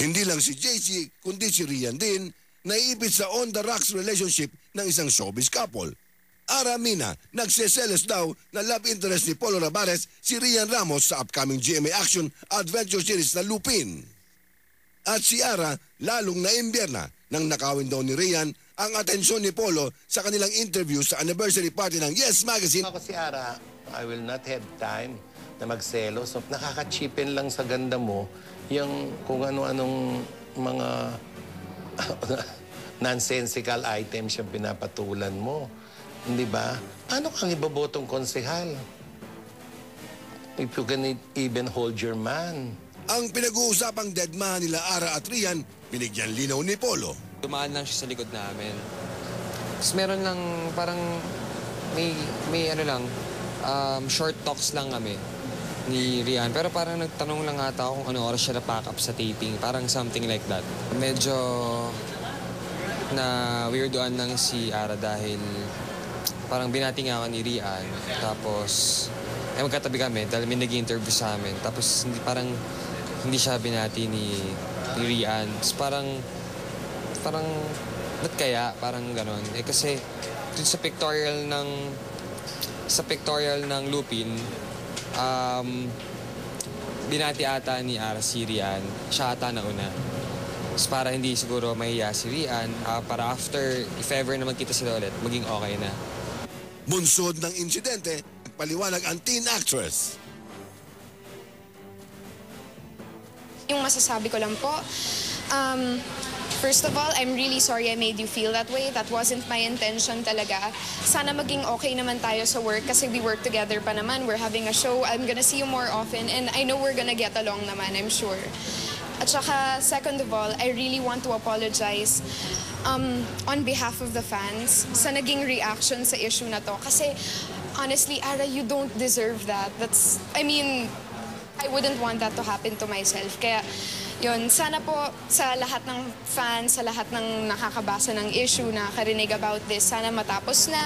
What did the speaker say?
Hindi lang si JC, kundi si Rian din, naiipit sa on-the-rocks relationship ng isang showbiz couple. Aramina, nagseselos daw na love interest ni Polo Rabares si Rian Ramos sa upcoming GMA Action Adventure Series na Lupin. At si Ara, lalong naimbierna nang nakawin daw ni Rian ang atensyon ni Polo sa kanilang interview sa anniversary party ng Yes Magazine. Ako si Ara, I will not have time na magselos. Nakaka-chipin lang sa ganda mo yung kung ano-anong mga nonsensical items yung pinapatulan mo. Hindi ba? Paano kang ibabotong konsehal? If you can even hold your man. Ang pinag-uusapang deadma nila Ara at Rian, binigyan linaw ni Polo. Dumaan lang siya sa likod namin. Tapos meron lang parang may ano lang, short talks lang kami ni Rian. Pero parang nagtanong lang ata ako kung ano oras siya na-pack up sa taping. Parang something like that. Medyo na weirdoan lang si Ara dahil parang binati nga ako ni Rian. Tapos magkatabi kami dahil may nag-interview sa amin. Tapos parang hindi siya binati ni Rian. Tapos parang ba't kaya? Parang ganon. Eh kasi sa pictorial ng Lupin, binati ata ni Ara si Rian. Siya ata nauna. Tapos para hindi siguro mahiya si Rian, para after, if ever na magkita sila ulit, maging okay na. Bunsod ng insidente, nagpaliwanag ang teen actress. Yung masasabi ko lang po, first of all, I'm really sorry I made you feel that way. That wasn't my intention talaga. Sana maging okay naman tayo sa work kasi we work together pa naman. We're having a show. I'm gonna see you more often and I know we're gonna get along naman, I'm sure. At saka, second of all, I really want to apologize on behalf of the fans sa naging reaction sa issue na to. Kasi, honestly, Ara, you don't deserve that. I wouldn't want that to happen to myself. Kaya, yun, sana po sa lahat ng fans, sa lahat ng nakakabasa ng issue, nakakarinig about this, sana matapos na.